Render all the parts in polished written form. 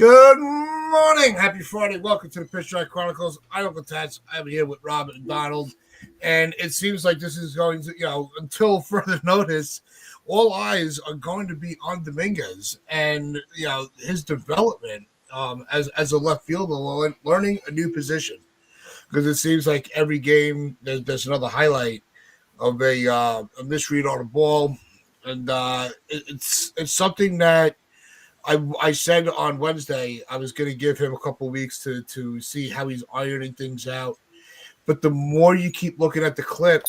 Good morning. Happy Friday. Welcome to the Pitch Track Chronicles. I'm Uncle Tats. I'm here with Robert and Donald. And it seems like this is going to, until further notice, all eyes are going to be on Dominguez and, his development as a left fielder, learning a new position. Because it seems like every game there's another highlight of a misread on a ball. And it's something that I said on Wednesday I was going to give him a couple of weeks to see how he's ironing things out. But the more you keep looking at the clip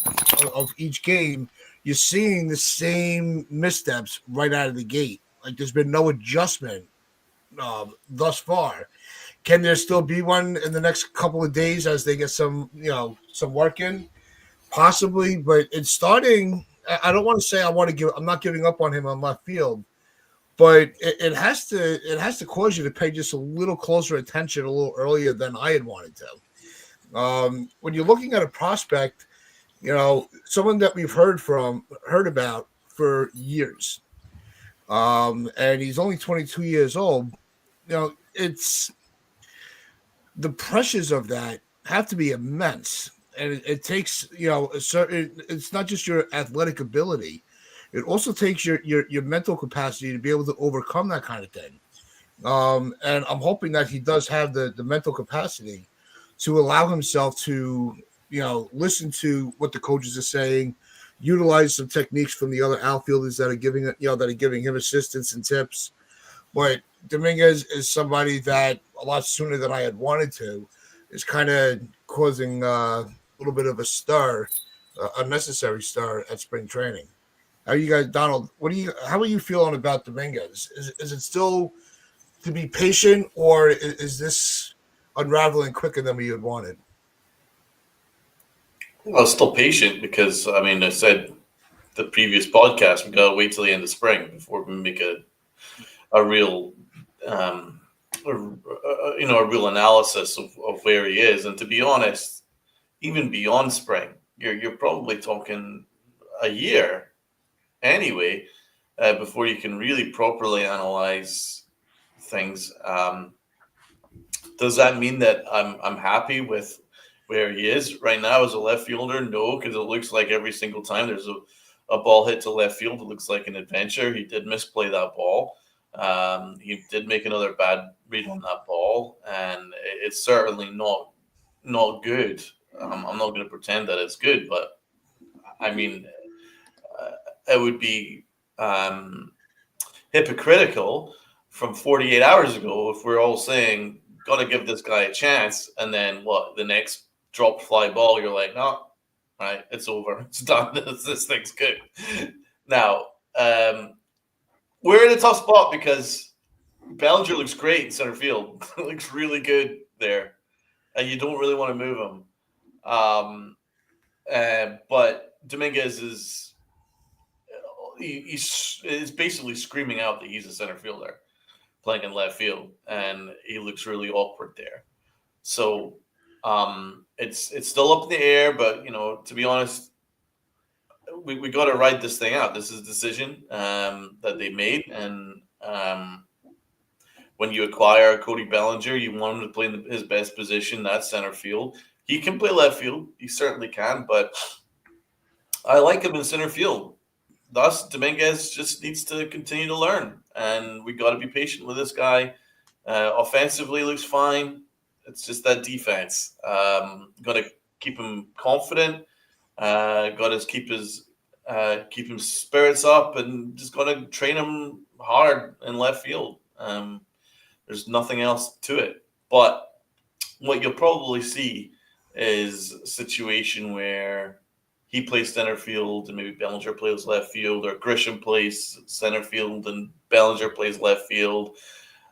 of each game, you're seeing the same missteps right out of the gate. Like there's been no adjustment thus far. Can there still be one in the next couple of days as they get some work in? Possibly, but it's starting. I don't want to say I'm not giving up on him on left field, but it has to cause you to pay just a little closer attention a little earlier than I had wanted to. When you're looking at a prospect, someone that we've heard about for years, and he's only 22 years old. It's the pressures of that have to be immense, and it takes a certain. It's not just your athletic ability. It also takes your mental capacity to be able to overcome that kind of thing. And I'm hoping that he does have the mental capacity to allow himself to, listen to what the coaches are saying, utilize some techniques from the other outfielders that are giving him assistance and tips. But Dominguez is somebody that a lot sooner than I had wanted to is kind of causing a little bit of a stir, unnecessary stir at spring training. How you guys, Donald? How are you feeling about Dominguez? Is it still to be patient, or is this unraveling quicker than we had wanted? Well, still patient because I said the previous podcast we gotta wait till the end of spring before we make a real a real analysis of where he is. And to be honest, even beyond spring, you're probably talking a year anyway before you can really properly analyze things. Does that mean that I'm happy with where he is right now as a left fielder? No, because it looks like every single time there's a ball hit to left field, it looks like an adventure. He did misplay that ball. He did make another bad read on that ball, and it's certainly not good. I'm not going to pretend that it's good, but it would be hypocritical from 48 hours ago if we're all saying got to give this guy a chance, and then the next drop fly ball, you're like, no, right, it's over, it's done. This thing's good. Now we're in a tough spot because Bellinger looks great in center field. Looks really good there, and you don't really want to move him. But Dominguez is he's basically screaming out that he's a center fielder playing in left field, and he looks really awkward there. So it's still up in the air, but to be honest, we got to ride this thing out. This is a decision that they made, and when you acquire Cody Bellinger, you want him to play in his best position, that's center field. He can play left field, he certainly can, but I like him in center field. Thus, Dominguez just needs to continue to learn, and we got to be patient with this guy. Offensively, looks fine. It's just that defense. Got to keep him confident. Got to keep his spirits up, and just got to train him hard in left field. There's nothing else to it. But what you'll probably see is a situation where he plays center field and maybe Bellinger plays left field, or Grisham plays center field and Bellinger plays left field,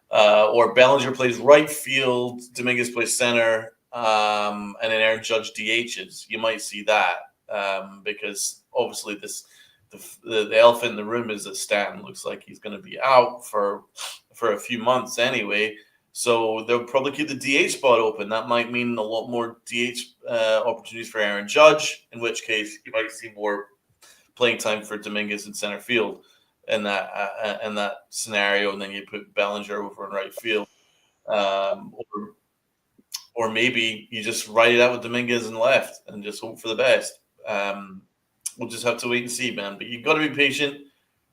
or Bellinger plays right field, Dominguez plays center, and then Aaron Judge DHs. You might see that because obviously the elephant in the room is that Stanton looks like he's going to be out for a few months anyway. So they'll probably keep the DH spot open. That might mean a lot more DH opportunities for Aaron Judge, in which case you might see more playing time for Dominguez in center field in that scenario, and then you put Bellinger over in right field. or maybe you just write it out with Dominguez in left and just hope for the best. We'll just have to wait and see, man. But you got to be patient.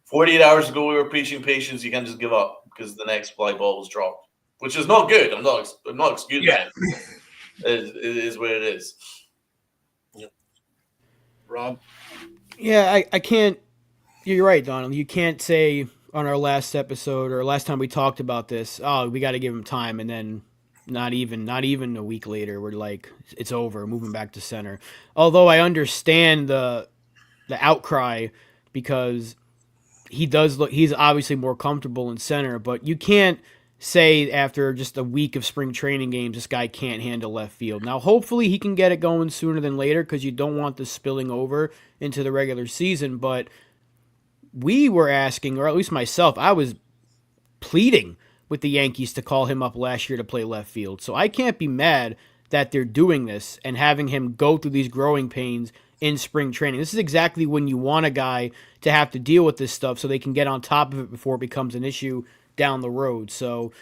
48 hours ago, we were preaching patience. You can't just give up because the next fly ball was dropped, which is not good. I'm not excusing it. It is what it is. Yep. Rob? Yeah, I can't. You're right, Donald. You can't say on our last episode or last time we talked about this, oh, we got to give him time, and then not even a week later, we're like, it's over, moving back to center. Although I understand the outcry because he's obviously more comfortable in center, but you can't say after just a week of spring training games this guy can't handle left field. Now hopefully he can get it going sooner than later because you don't want this spilling over into the regular season, but we were asking, or at least myself, I was pleading with the Yankees to call him up last year to play left field. So I can't be mad that they're doing this and having him go through these growing pains in spring training. This is exactly when you want a guy to have to deal with this stuff so they can get on top of it before it becomes an issue down the road. So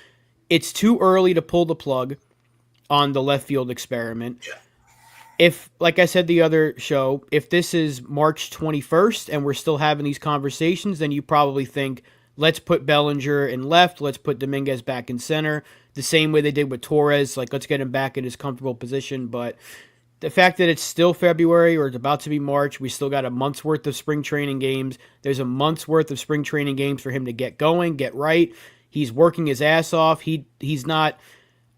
it's too early to pull the plug on the left field experiment. Yeah. If, like I said the other show, if this is March 21st and we're still having these conversations, then you probably think, let's put Bellinger in left, let's put Dominguez back in center, the same way they did with Torres, like let's get him back in his comfortable position. But the fact that it's still February or it's about to be March, we still got a month's worth of spring training games. There's a month's worth of spring training games for him to get going, get right. He's working his ass off. He's not...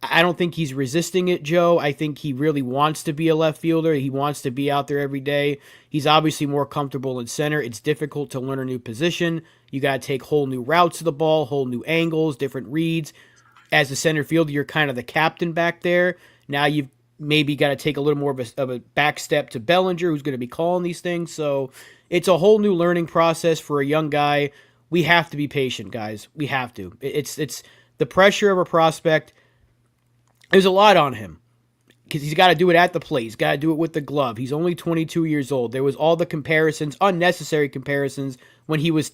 I don't think he's resisting it, Joe. I think he really wants to be a left fielder. He wants to be out there every day. He's obviously more comfortable in center. It's difficult to learn a new position. You got to take whole new routes to the ball, whole new angles, different reads. As a center fielder, you're kind of the captain back there. Now you've maybe got to take a little more of a back step to Bellinger, who's going to be calling these things. So it's a whole new learning process for a young guy. We have to be patient, guys. We have to. It's the pressure of a prospect. There's a lot on him because he's got to do it at the plate. He's got to do it with the glove. He's only 22 years old. There was all the comparisons, unnecessary comparisons, when he was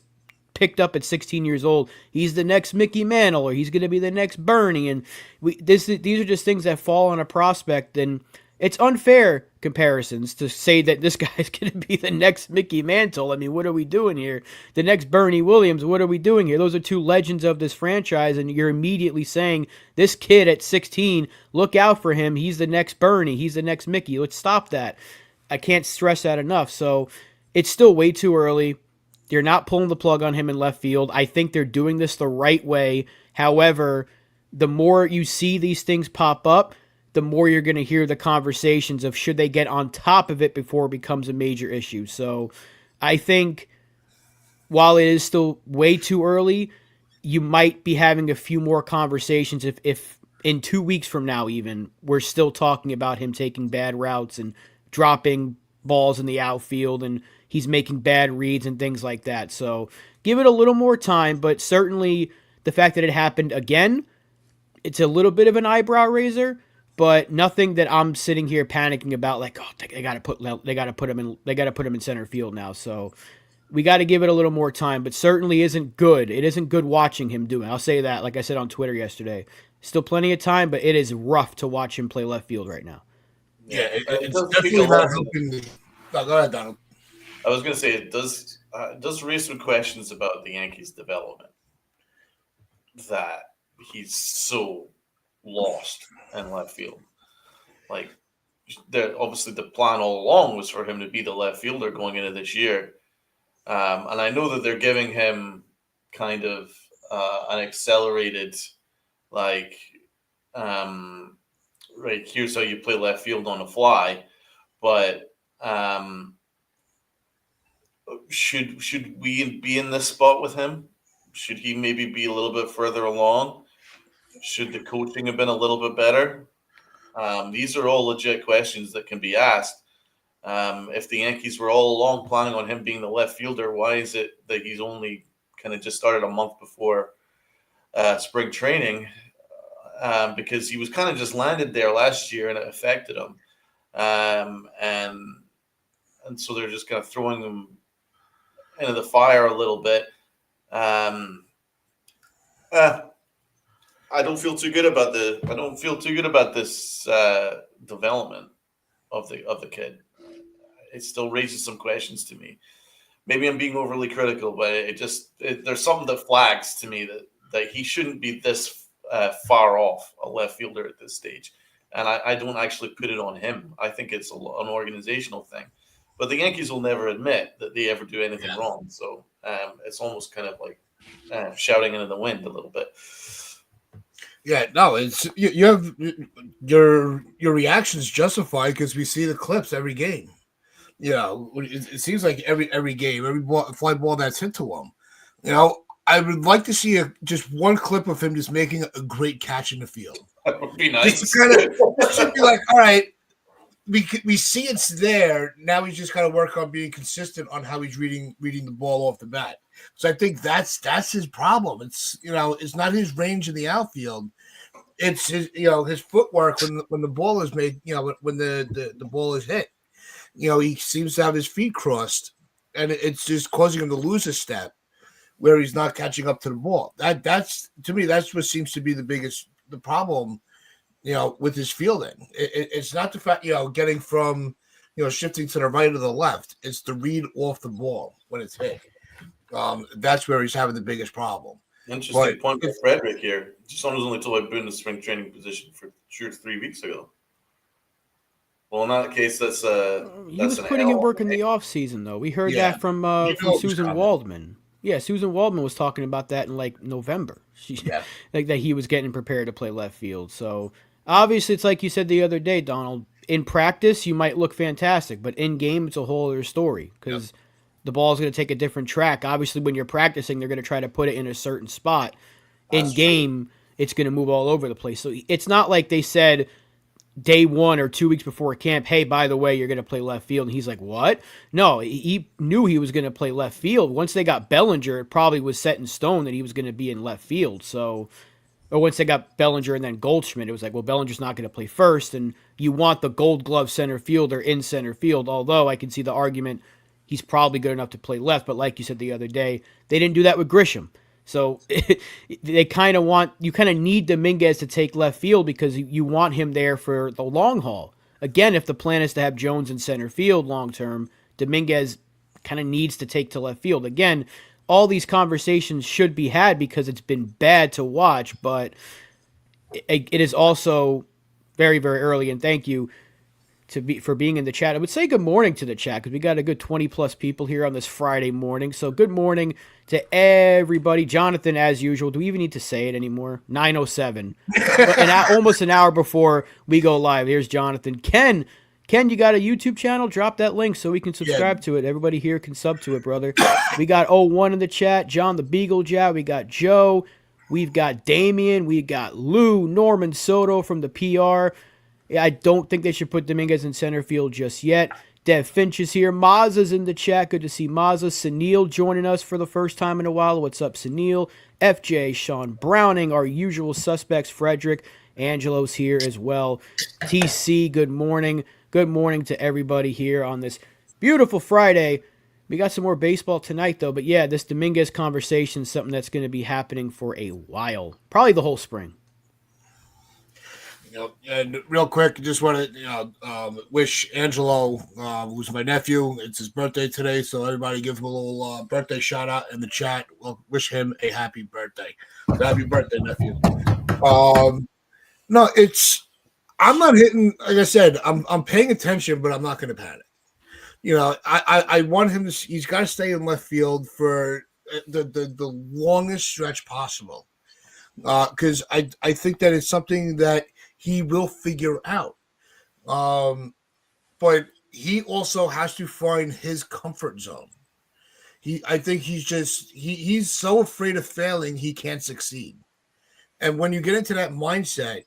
picked up at 16 years old. He's the next Mickey Mantle, or he's going to be the next Bernie. And these are just things that fall on a prospect, and it's unfair comparisons to say that this guy's going to be the next Mickey Mantle. I mean, what are we doing here? The next Bernie Williams, what are we doing here? Those are two legends of this franchise, and you're immediately saying, this kid at 16, look out for him. He's the next Bernie. He's the next Mickey. Let's stop that. I can't stress that enough. So it's still way too early. They're not pulling the plug on him in left field. I think they're doing this the right way. However, the more you see these things pop up, the more you're going to hear the conversations of should they get on top of it before it becomes a major issue. So I think while it is still way too early, you might be having a few more conversations if in 2 weeks from now even, we're still talking about him taking bad routes and dropping balls in the outfield and he's making bad reads and things like that. So give it a little more time, but certainly the fact that it happened again, it's a little bit of an eyebrow raiser. But nothing that I'm sitting here panicking about, like, oh, they got to put him in center field now. So we got to give it a little more time. But certainly isn't good. It isn't good watching him do it. I'll say that, like I said on Twitter yesterday. Still plenty of time, but it is rough to watch him play left field right now. Yeah, it's definitely not helping. Oh, go ahead, Donald. I was going to say it does raise some questions about the Yankees' development. That he's so lost in left field. Like, obviously the plan all along was for him to be the left fielder going into this year. And I know that they're giving him kind of an accelerated, like, right, here's how you play left field on the fly. But should we be in this spot with him? Should he maybe be a little bit further along? Should the coaching have been a little bit better? These are all legit questions that can be asked. If the Yankees were all along planning on him being the left fielder, why is it that he's only kind of just started a month before spring training? Because he was kind of just landed there last year and it affected him. And so they're just kind of throwing him into the fire a little bit. I don't feel too good about this development of the kid. It still raises some questions to me. Maybe I'm being overly critical, but there's something that flags to me that he shouldn't be this far off a left fielder at this stage. And I don't actually put it on him. I think it's an organizational thing. But the Yankees will never admit that they ever do anything wrong. So it's almost kind of like shouting into the wind a little bit. Yeah, no, it's you have your reactions justified because we see the clips every game. It seems like every game, every fly ball that's hit to him. I would like to see just one clip of him just making a great catch in the field. That would be nice. Just to be like, all right, we see it's there. Now he's just got to work on being consistent on how he's reading the ball off the bat. So I think that's his problem. It's it's not his range in the outfield. It's his footwork when the ball is made. When the ball is hit. He seems to have his feet crossed, and it's just causing him to lose a step where he's not catching up to the ball. That's to me, that's what seems to be the problem. With his fielding, it's not the fact getting from shifting to the right or the left. It's the read off the ball when it's hit. That's where he's having the biggest problem. Interesting point by Frederick here. Someone was only told by Boone the spring training position for 2 or 3 weeks ago. Well, in that case, that's he was putting in work in the off season, though. We heard that from Susan Waldman. Yeah, Susan Waldman was talking about that in like November. Like that he was getting prepared to play left field. So obviously, it's like you said the other day, Donald. In practice, you might look fantastic, but in game, it's a whole other story because the ball is going to take a different track. Obviously, when you're practicing, they're going to try to put it in a certain spot. In game, it's going to move all over the place. So it's not like they said day 1 or 2 weeks before camp, hey, by the way, you're going to play left field. And he's like, what? No, he knew he was going to play left field. Once they got Bellinger, it probably was set in stone that he was going to be in left field. So, or once they got Bellinger and then Goldschmidt, it was like, well, Bellinger's not going to play first. And you want the gold glove center fielder in center field. Although I can see the argument he's probably good enough to play left. But like you said the other day, they didn't do that with Grisham. So you kind of need Dominguez to take left field because you want him there for the long haul. Again, if the plan is to have Jones in center field long term, Dominguez kind of needs to take to left field. Again, all these conversations should be had because it's been bad to watch, but it is also very, very early. And thank you for being in the chat. I would say good morning to the chat because we got a good 20 plus people here on this Friday morning. So good morning to everybody. Jonathan, as usual, do we even need to say it anymore? 9:07, almost an hour before we go live. Here's Jonathan. Ken, you got a YouTube channel? Drop that link so we can subscribe to it. Everybody here can sub to it, brother. We got 01 in the chat. John the Beagle Jow. We got Joe. We've got Damien. We got Lou. Norman Soto from the PR. I don't think they should put Dominguez in center field just yet. Dev Finch is here. Mazza's in the chat. Good to see Mazza. Sunil joining us for the first time in a while. What's up, Sunil? FJ, Sean Browning, our usual suspects. Frederick, Angelo's here as well. TC, good morning. Good morning to everybody here on this beautiful Friday. We got some more baseball tonight, though. But yeah, this Dominguez conversation is something that's going to be happening for a while. Probably the whole spring. And real quick, just want to wish Angelo, who's my nephew, it's his birthday today, so everybody give him a little birthday shout out in the chat. We'll wish him a happy birthday. So happy birthday, nephew. No, I'm not hitting. Like I said, I'm paying attention, but I'm not going to panic. I want him to. He's got to stay in left field for the longest stretch possible, because I think that it's something that he will figure out. But he also has to find his comfort zone. I think he's so afraid of failing, he can't succeed. And when you get into that mindset,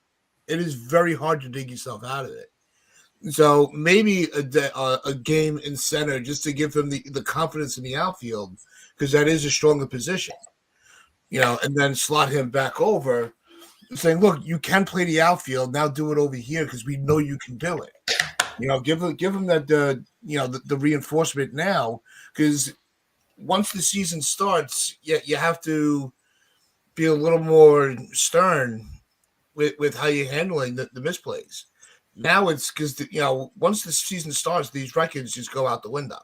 it is very hard to dig yourself out of it. So maybe a game in center just to give him the confidence in the outfield, because that is a stronger position, and then slot him back over, saying, look, you can play the outfield, now do it over here because we know you can do it. Give him that the reinforcement now, because once the season starts, you have to be a little more stern with how you're handling the misplays. Now it's because once the season starts, these records just go out the window.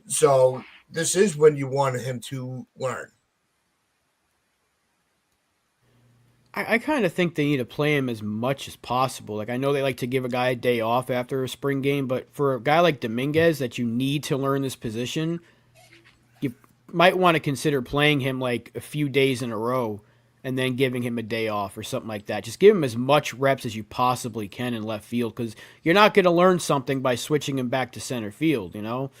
So this is when you want him to learn. I kind of think they need to play him as much as possible. Like, I know they like to give a guy a day off after a spring game, but for a guy like Dominguez that you need to learn this position, you might want to consider playing him like a few days in a row and then giving him a day off or something like that. Just give him as much reps as you possibly can in left field, because you're not going to learn something by switching him back to center field, you know?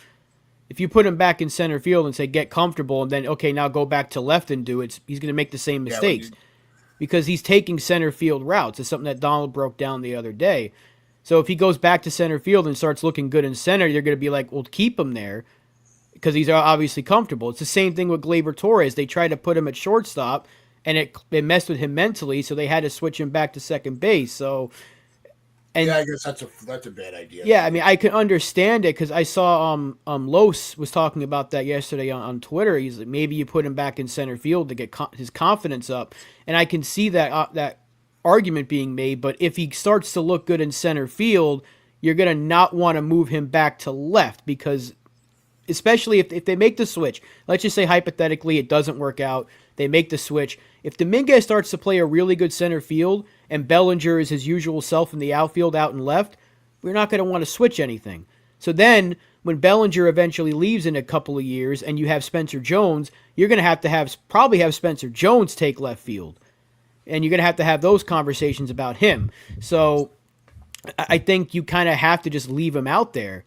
If you put him back in center field and say, get comfortable, and then, okay, now go back to left and do it, he's going to make the same mistakes. Because he's taking center field routes. It's something that Donald broke down the other day. So if he goes back to center field and starts looking good in center, you're going to be like, well, keep him there because he's obviously comfortable. It's the same thing with Gleyber Torres. They tried to put him at shortstop, and it messed with him mentally, so they had to switch him back to second base. So, and I guess that's a bad idea. Yeah, I mean, I can understand it because I saw Los was talking about that yesterday on Twitter. He's like, maybe you put him back in center field to get his confidence up, and I can see that that argument being made. But if he starts to look good in center field, you're gonna not want to move him back to left, because especially if they make the switch. Let's just say hypothetically it doesn't work out. They make the switch. If Dominguez starts to play a really good center field and Bellinger is his usual self in the outfield out and left, we're not going to want to switch anything. So then when Bellinger eventually leaves in a couple of years and you have Spencer Jones, you're going to probably have Spencer Jones take left field. And you're going to have those conversations about him. So I think you kind of have to just leave him out there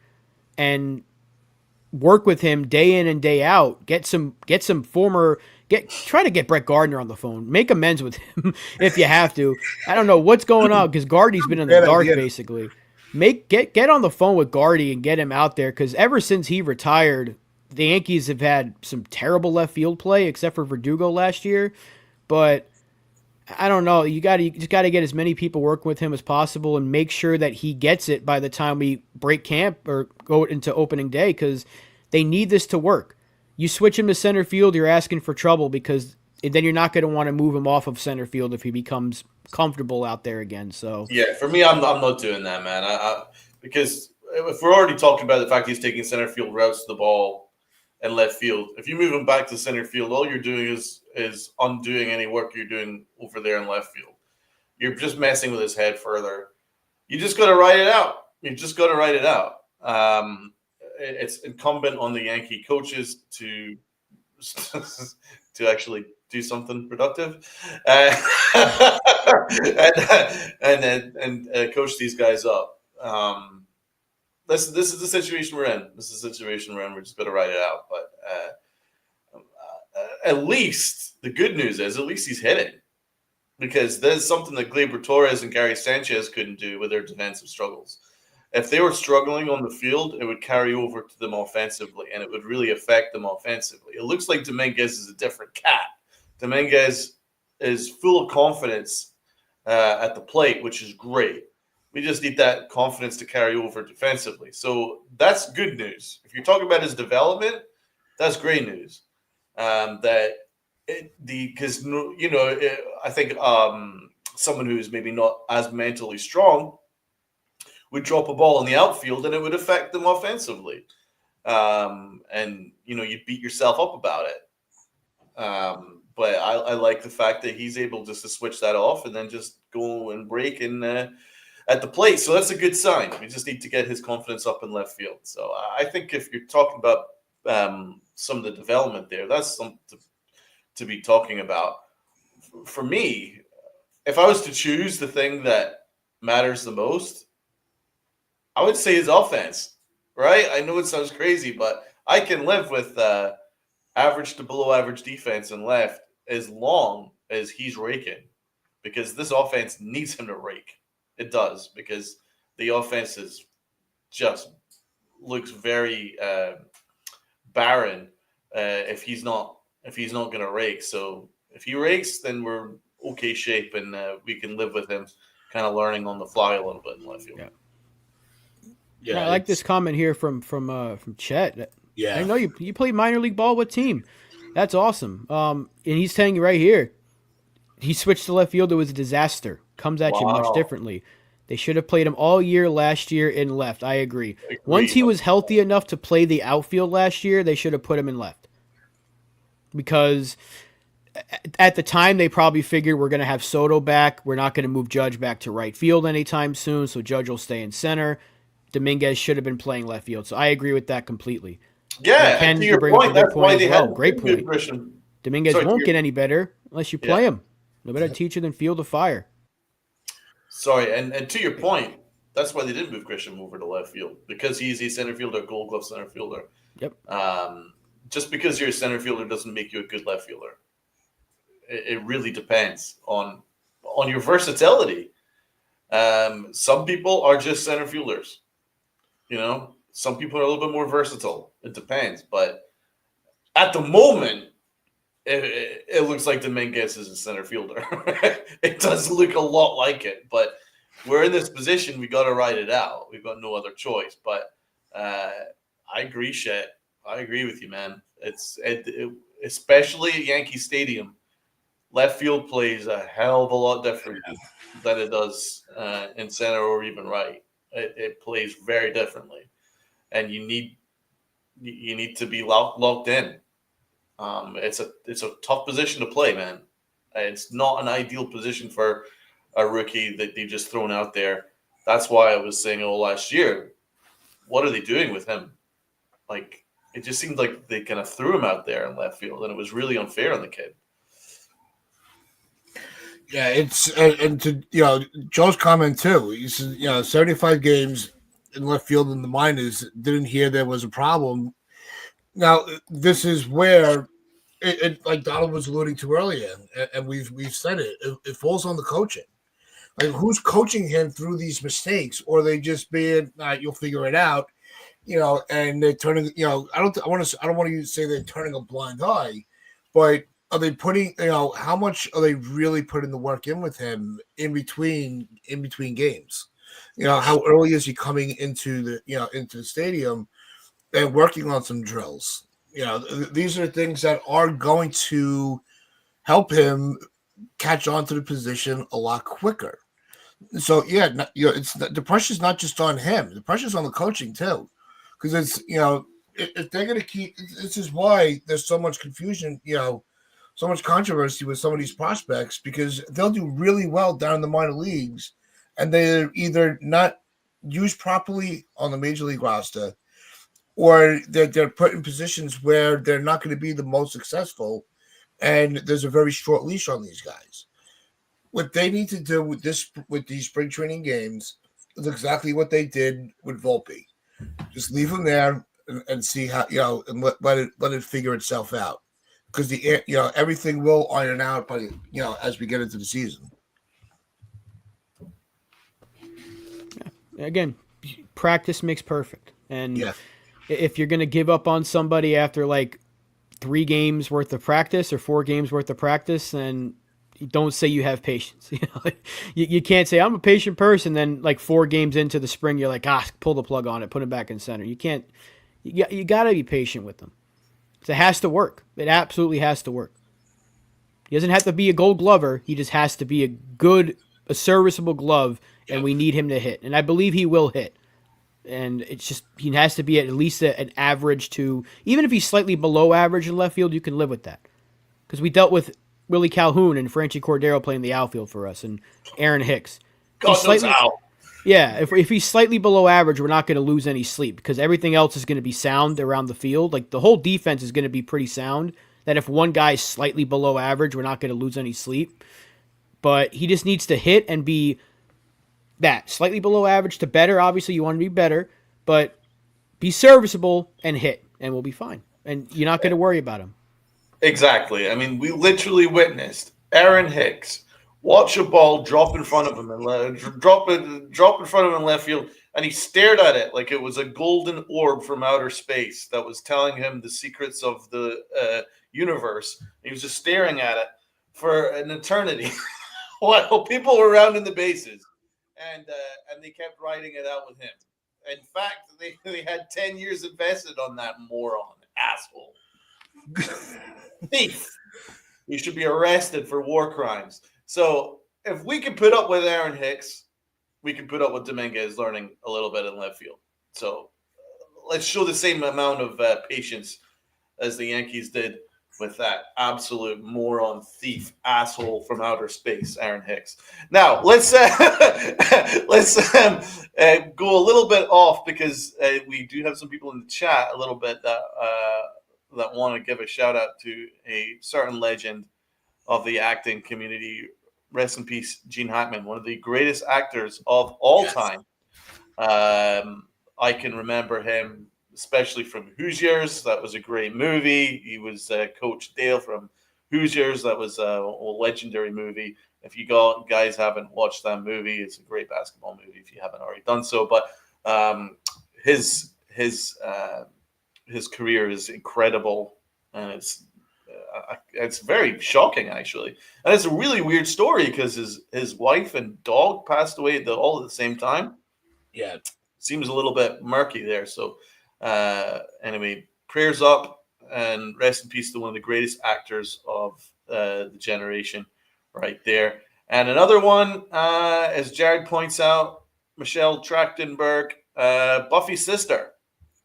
and work with him day in and day out. Try to get Brett Gardner on the phone. Make amends with him if you have to. I don't know what's going on because Gardy's been in the dark basically. Get on the phone with Gardy and get him out there, because ever since he retired, the Yankees have had some terrible left field play except for Verdugo last year. But I don't know. You just got to get as many people working with him as possible and make sure that he gets it by the time we break camp or go into opening day, because they need this to work. You switch him to center field, you're asking for trouble, because then you're not going to want to move him off of center field if he becomes comfortable out there again. So yeah, for me, I'm not doing that, man. Because if we're already talking about the fact he's taking center field routes to the ball and left field, if you move him back to center field, all you're doing is undoing any work you're doing over there in left field. You're just messing with his head further. You just got to write it out. It's incumbent on the Yankee coaches to actually do something productive and coach these guys up. This is the situation we're in. We're just going to write it out. But at least the good news is at least he's hitting, because there's something that Gleyber Torres and Gary Sanchez couldn't do with their defensive struggles. If they were struggling on the field, it would carry over to them offensively, and it would really affect them offensively. It looks like Dominguez is a different cat. Dominguez is full of confidence at the plate, which is great. We just need that confidence to carry over defensively. So that's good news. If you're talking about his development, that's great news. I think someone who's maybe not as mentally strong would drop a ball in the outfield and it would affect them offensively. You'd beat yourself up about it. But I like the fact that he's able just to switch that off and then just go and break at the plate. So that's a good sign. We just need to get his confidence up in left field. So I think if you're talking about some of the development there, that's something to be talking about. For me, if I was to choose the thing that matters the most, I would say his offense, right? I know it sounds crazy, but I can live with average to below average defense in left as long as he's raking, because this offense needs him to rake. It does, because the offense is just looks very barren if he's not going to rake. So if he rakes, then we're okay shape, and we can live with him kind of learning on the fly a little bit in left field. Yeah. Yeah, I like this comment here from Chet. I know you played minor league ball. What team? That's awesome. And he's telling you right here, he switched to left field. It was a disaster. Comes at you much Wow. differently. They should have played him all year last year in left. I agree. Agreed. Once he was healthy enough to play the outfield last year, they should have put him in left. Because at the time, they probably figured we're going to have Soto back. We're not going to move Judge back to right field anytime soon, so Judge will stay in center. Dominguez should have been playing left field. So I agree with that completely. Yeah, Ken, and to you your bring up a point, good that's point why as they well. had Great good point. Christian. Dominguez Sorry, won't get any better unless you play Yeah. him. No better teacher than Field of Fire. Sorry, and to your point, that's why they didn't move Christian over to left field, because he's a center fielder, Gold Glove center fielder. Yep. Just because you're a center fielder doesn't make you a good left fielder. It really depends on your versatility. Some people are just center fielders. You know, some people are a little bit more versatile. It depends, but at the moment, it looks like Dominguez is a center fielder. It does look a lot like it, but we're in this position. We got to ride it out. We've got no other choice. But I agree, Shet. I agree with you, man. Especially at Yankee Stadium, left field plays a hell of a lot different than it does in center or even right. It plays very differently, and you need to be locked in. It's a tough position to play, man. It's not an ideal position for a rookie that they just thrown out there. That's why I was saying all last year, what are they doing with him? Like, it just seemed like they kind of threw him out there in left field, and it was really unfair on the kid. Yeah, it's and to Joe's comment too. He said 75 games in left field in the minors, didn't hear there was a problem. Now this is where it like Donald was alluding to earlier, and we've said it falls on the coaching. Like, who's coaching him through these mistakes, or they just being you'll figure it out, and they're turning. I don't want to say they're turning a blind eye, but are they putting? How much are they really putting the work in with him in between games? How early is he coming into the stadium and working on some drills? These are things that are going to help him catch on to the position a lot quicker. So it's the pressure's not just on him; the pressure's on the coaching too, because it's if they're going to keep. This is why there's so much confusion. So much controversy with some of these prospects, because they'll do really well down in the minor leagues, and they're either not used properly on the major league roster, or they're put in positions where they're not going to be the most successful, and there's a very short leash on these guys. What they need to do with these spring training games is exactly what they did with Volpe. Just leave him there and see how and let it figure itself out, because everything will iron out by as we get into the season. Again, practice makes perfect, and Yeah. if you're going to give up on somebody after like 3 games worth of practice or 4 games worth of practice, then don't say you have patience. You can't say I'm a patient person. Then like 4 games into the spring, you're like, pull the plug on it, put him back in center. You can't. You got to be patient with them. It has to work. It absolutely has to work. He doesn't have to be a Gold Glover. He just has to be a serviceable glove, and we need him to hit. And I believe he will hit. And it's just he has to be at least an average to, even if he's slightly below average in left field, you can live with that. Because we dealt with Willie Calhoun and Franchi Cordero playing the outfield for us, and Aaron Hicks. God knows how. Yeah, if he's slightly below average, we're not going to lose any sleep, because everything else is going to be sound around the field. Like, the whole defense is going to be pretty sound, that if one guy is slightly below average, we're not going to lose any sleep. But he just needs to hit and be that, slightly below average to better. Obviously, you want to be better, but be serviceable and hit, and we'll be fine. And you're not going to worry about him. Exactly. I mean, we literally witnessed Aaron Hicks watch a ball drop in front of him and drop in front of him in left field, and he stared at it like it was a golden orb from outer space that was telling him the secrets of the universe. He was just staring at it for an eternity while people were rounding the bases, and they kept riding it out with him. In fact, they had 10 years invested on that moron asshole. Thief. He should be arrested for war crimes. So if we can put up with Aaron Hicks, we can put up with Dominguez learning a little bit in left field. So let's show the same amount of patience as the Yankees did with that absolute moron, thief, asshole from outer space, Aaron Hicks. Now let's go a little bit off because we do have some people in the chat a little bit that want to give a shout out to a certain legend of the acting community. Rest in peace, Gene Hackman, one of the greatest actors of all time. I can remember him especially from Hoosiers. That was a great movie. He was Coach Dale from Hoosiers. That was a legendary movie. If you guys haven't watched that movie, it's a great basketball movie if you haven't already done so. But his career is incredible, and it's very shocking actually. And it's a really weird story because his wife and dog passed away all at the same time. Yeah, seems a little bit murky there. So anyway, prayers up and rest in peace to one of the greatest actors of the generation right there. And another one, as Jared points out, Michelle Trachtenberg, Buffy's sister.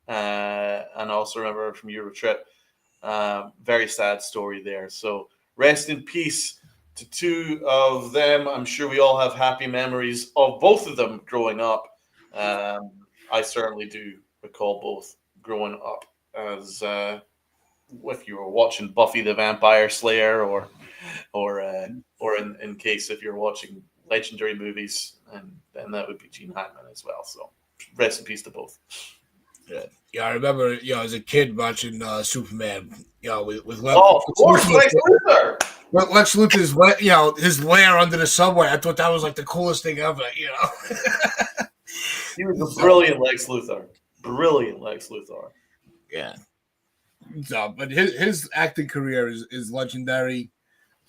And also remember her from Eurotrip. Very sad story there. So rest in peace to two of them. I'm sure we all have happy memories of both of them growing up. I certainly do recall both growing up as if you were watching Buffy the Vampire Slayer or in case if you're watching legendary movies, and then that would be Gene Hackman as well. So rest in peace to both. Yeah, I remember, as a kid watching Superman, with Lex Luthor. Lex Luthor's, his lair under the subway. I thought that was like the coolest thing ever, He was a brilliant Lex Luthor. Brilliant Lex Luthor. Yeah. So, but his acting career is legendary.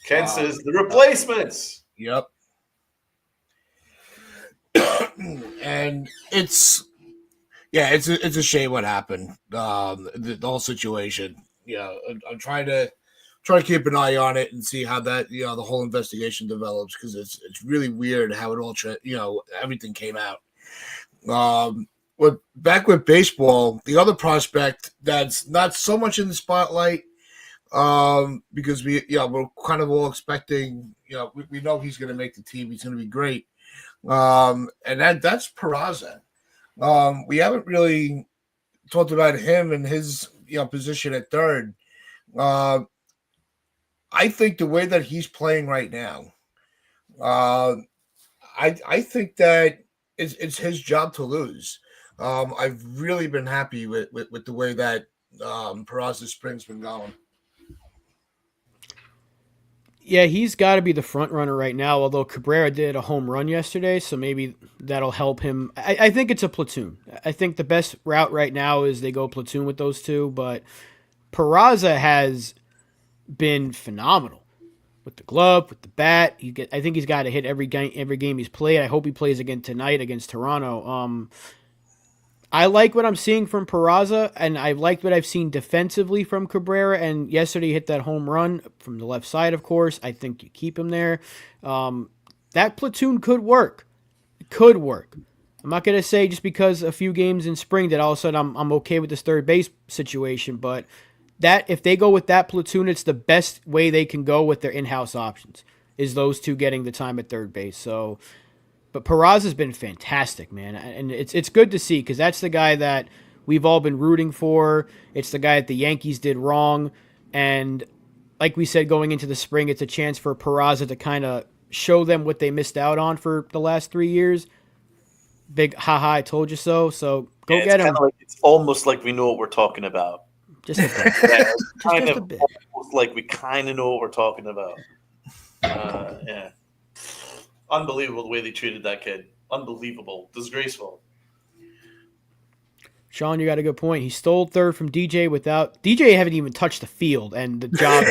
Ken says The Replacements. Yep. And it's a shame what happened. The whole situation. I'm trying to keep an eye on it and see how that the whole investigation develops, because it's really weird how it all everything came out. Back with baseball, the other prospect that's not so much in the spotlight, because we're kind of all expecting, we know he's going to make the team. He's going to be great. And that's Peraza. We haven't really talked about him and his position at third. I think the way that he's playing right now, I think that it's his job to lose. I've really been happy with the way that Peraza's spring's been going. Yeah, he's got to be the front runner right now, although Cabrera did a home run yesterday, so maybe that'll help him. I think it's a platoon. I think the best route right now is they go platoon with those two, but Peraza has been phenomenal with the glove, with the bat. I think he's got to hit every game he's played. I hope he plays again tonight against Toronto. I like what I'm seeing from Peraza, and I liked what I've seen defensively from Cabrera, and yesterday he hit that home run from the left side, of course. I think you keep him there. That platoon could work. It could work. I'm not going to say just because a few games in spring that all of a sudden I'm okay with this third base situation, but that if they go with that platoon, it's the best way they can go with their in-house options, is those two getting the time at third base. So... But Peraza's been fantastic, man, and it's good to see, because that's the guy that we've all been rooting for. It's the guy that the Yankees did wrong, and like we said going into the spring, it's a chance for Peraza to kind of show them what they missed out on for the last 3 years. Big haha, I told you so. So go get him. It's almost like we know what we're talking about. Just a bit. Just a bit. Almost like we kind of know what we're talking about. Yeah. Unbelievable the way they treated that kid. Unbelievable. Disgraceful. Sean, you got a good point. He stole third from DJ without... DJ haven't even touched the field, and the job,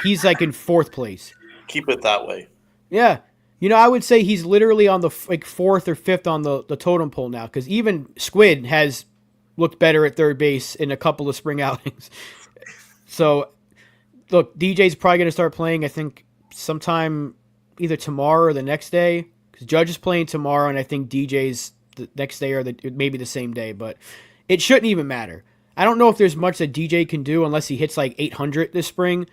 he's like in fourth place. Keep it that way. Yeah. I would say he's literally on the fourth or fifth on the totem pole now, because even Squid has looked better at third base in a couple of spring outings. So, look, DJ's probably going to start playing, I think, sometime either tomorrow or the next day, because Judge is playing tomorrow, and I think DJ's the next day or maybe the same day, but it shouldn't even matter. I don't know if there's much that DJ can do unless he hits like 800 this spring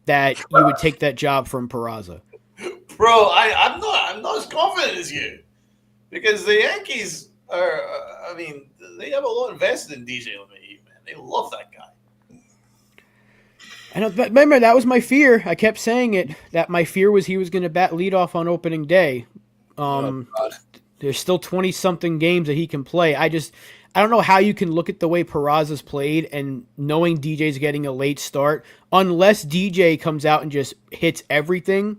that you would take that job from Peraza. Bro, I'm not as confident as you, because the Yankees are. I mean, they have a lot invested in DJ LeMahieu, man. They love that guy. I know, but remember, that was my fear. I kept saying it, that my fear was he was going to bat leadoff on opening day. There's still 20-something games that he can play. I don't know how you can look at the way Peraza's played and knowing DJ's getting a late start, unless DJ comes out and just hits everything,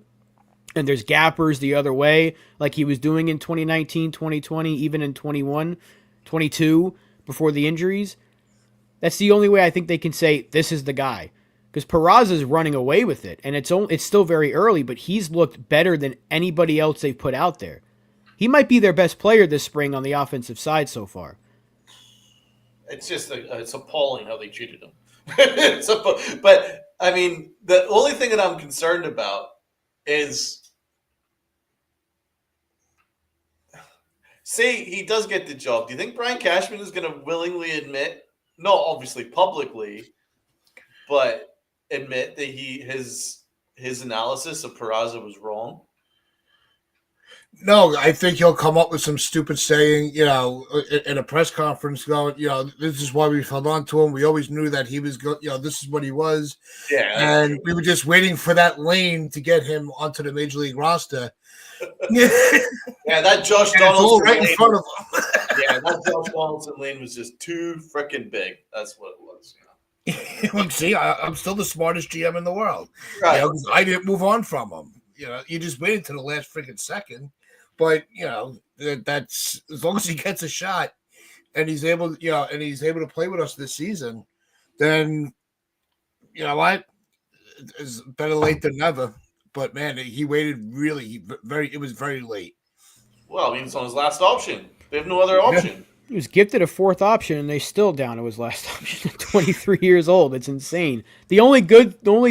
and there's gappers the other way, like he was doing in 2019, 2020, even in 21, 22, before the injuries. That's the only way I think they can say, this is the guy. Because Peraza's running away with it, and it's still very early, but he's looked better than anybody else they've put out there. He might be their best player this spring on the offensive side so far. It's just it's appalling how they treated him. But I mean, the only thing that I'm concerned about is, say he does get the job. Do you think Brian Cashman is going to willingly admit, not obviously publicly, but admit that his analysis of Peraza was wrong? No, I think he'll come up with some stupid saying, in a press conference going, this is why we held on to him. We always knew that he was this is what he was. Yeah. And we were just waiting for that lane to get him onto the major league roster. Yeah, that Josh Donaldson right in front of him. Yeah, that Josh Donaldson lane was just too freaking big. That's what it was. See, I'm still the smartest GM in the world. Right. I didn't move on from him. You just waited to the last freaking second. But that's as long as he gets a shot and he's able, to play with us this season, then you know what? It's better late than never. But man, he waited it was very late. Well, I mean, it's on his last option. They have no other option. Yeah. He was gifted a fourth option, and they still down to his last option at 23 years old. It's insane. The only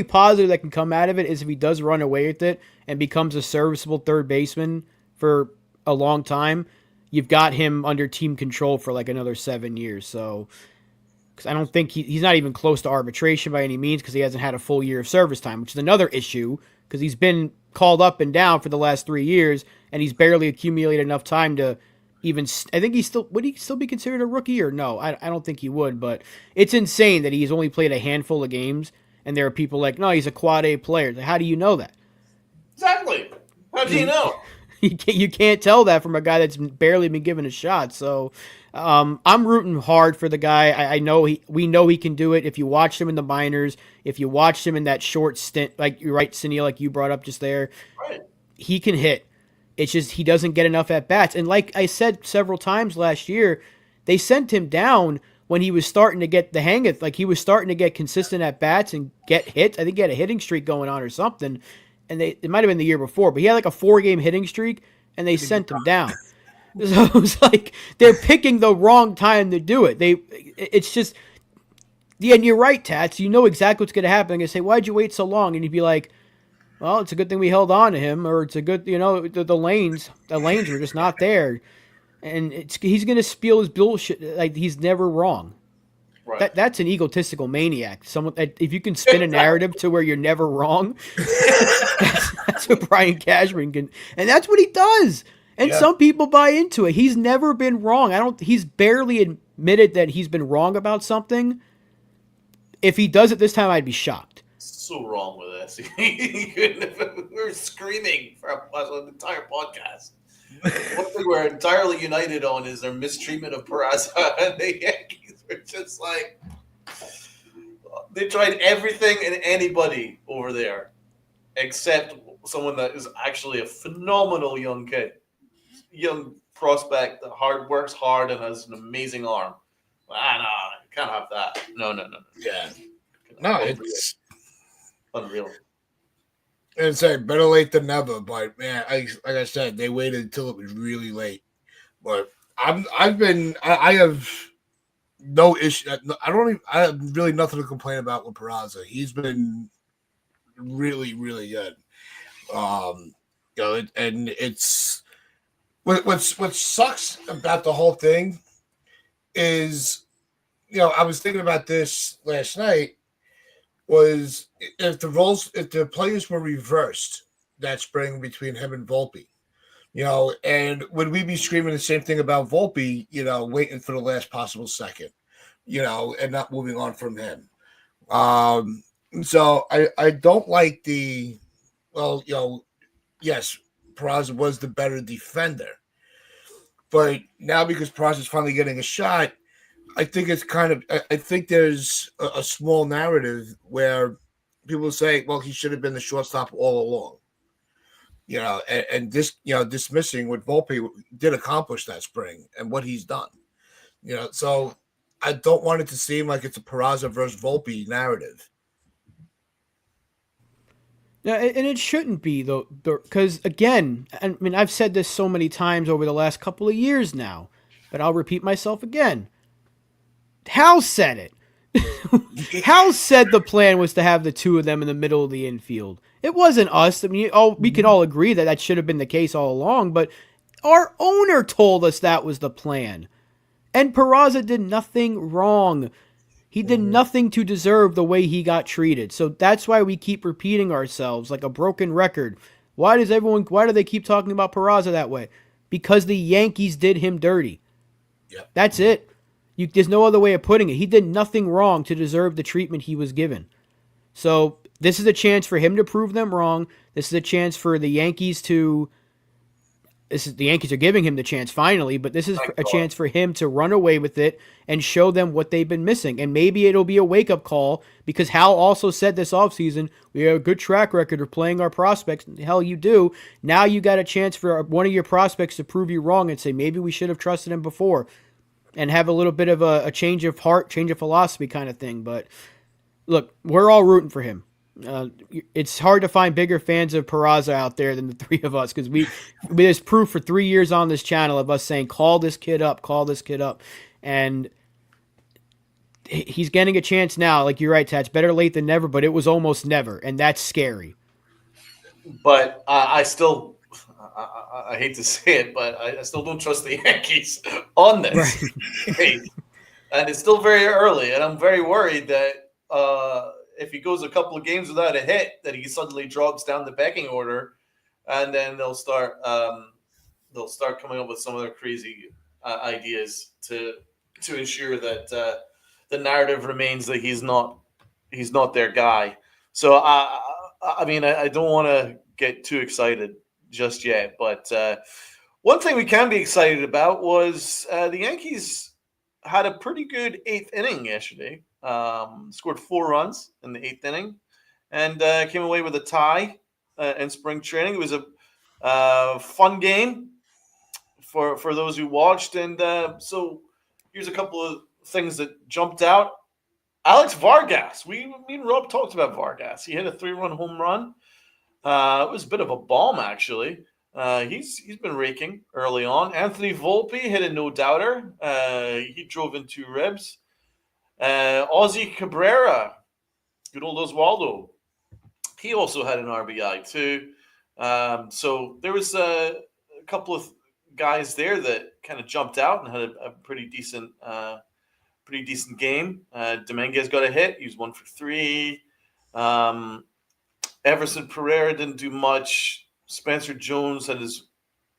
positive that can come out of it is if he does run away with it and becomes a serviceable third baseman for a long time, you've got him under team control for like another 7 years. So, because I don't think he's not even close to arbitration by any means, because he hasn't had a full year of service time, which is another issue, because he's been called up and down for the last 3 years, and he's barely accumulated enough time to even. I think would he still be considered a rookie or no? I don't think he would, but it's insane that he's only played a handful of games, and there are people like, no, he's a quad A player. Like, how do you know that? Exactly. How do you know? You can't tell that from a guy that's barely been given a shot. So I'm rooting hard for the guy. I know we know he can do it. If you watched him in the minors, if you watched him in that short stint, like you're right, Sunil, like you brought up just there, right, he can hit. It's just he doesn't get enough at bats. And like I said several times last year, they sent him down when he was starting to get the hang of, like he was starting to get consistent at bats and get hits. I think he had a hitting streak going on or something. And it might have been the year before, but he had like a 4-game hitting streak, and they sent him down. So it was like they're picking the wrong time to do it. It's just, yeah, and you're right, Tats. You know exactly what's going to happen. They're going to say, "Why'd you wait so long?" And you'd be like, "Well, it's a good thing we held on to him, or it's a good, the lanes were just not there." And he's going to spiel his bullshit like he's never wrong. Right. That's an egotistical maniac. Someone, if you can spin a narrative to where you're never wrong, that's what Brian Cashman can, and that's what he does. And some people buy into it. He's never been wrong. He's barely admitted that he's been wrong about something. If he does it this time, I'd be shocked. So wrong with this. We're screaming for an entire podcast. One thing we're entirely united on is their mistreatment of Peraza and the Yankees. We're just like, they tried everything and anybody over there except someone that is actually a phenomenal young prospect that works hard and has an amazing arm. No, you can't have that. No. Yeah. No, it's unreal. And say better late than never, but man, like I said, they waited until it was really late. But I have no issue. I have really nothing to complain about with Peraza. He's been really, really good. And it's what sucks about the whole thing is, I was thinking about this last night. Was if the players were reversed that spring between him and Volpe, and would we be screaming the same thing about Volpe, waiting for the last possible second, and not moving on from him? So I don't like yes, Peraza was the better defender, but now because Peraza's finally getting a shot, I think I think there's a small narrative where people say, well, he should have been the shortstop all along. And this, dismissing what Volpe did accomplish that spring and what he's done. So I don't want it to seem like it's a Peraza versus Volpe narrative. Yeah, and it shouldn't be though, because again, I mean, I've said this so many times over the last couple of years now, but I'll repeat myself again. Hal said it. Hal said the plan was to have the two of them in the middle of the infield. It wasn't us. I mean, we can all agree that should have been the case all along, but our owner told us that was the plan. And Peraza did nothing wrong. He did nothing to deserve the way he got treated. So that's why we keep repeating ourselves like a broken record. Why do they keep talking about Peraza that way? Because the Yankees did him dirty. Yeah. That's it. There's no other way of putting it. He did nothing wrong to deserve the treatment he was given. So this is a chance for him to prove them wrong. This is a chance for the Yankees to... the Yankees are giving him the chance finally, but this is a chance for him to run away with it and show them what they've been missing. And maybe it'll be a wake-up call because Hal also said this offseason, we have a good track record of playing our prospects. Hell, you do. Now you got a chance for one of your prospects to prove you wrong and say, maybe we should have trusted him before and have a little bit of a change of heart, change of philosophy kind of thing. But look, we're all rooting for him. It's hard to find bigger fans of Peraza out there than the three of us because there's proof for 3 years on this channel of us saying, call this kid up. And he's getting a chance now. Like you're right, Tats, better late than never, but it was almost never. And that's scary. But I still, I hate to say it, but I still don't trust the Yankees on this. Right. And it's still very early. And I'm very worried that, if he goes a couple of games without a hit, that he suddenly drops down the pecking order, and then they'll start coming up with some other crazy ideas to ensure that the narrative remains that he's not their guy. So I mean, I don't want to get too excited just yet, but one thing we can be excited about was the Yankees had a pretty good 8th inning yesterday. Scored 4 runs in the 8th inning and came away with a tie in spring training. It was a fun game for those who watched. And so here's a couple of things that jumped out. Alex Vargas. Me and Rob talked about Vargas. He hit a 3-run home run. It was a bit of a bomb, actually. He's been raking early on. Anthony Volpe hit a no-doubter. He drove in 2 ribs. Ozzy Cabrera, good old Oswaldo, he also had an RBI too. So there was a couple of guys there that kind of jumped out and had a pretty decent game. Dominguez got a hit; he was 1 for 3. Everson Pereira didn't do much. Spencer Jones had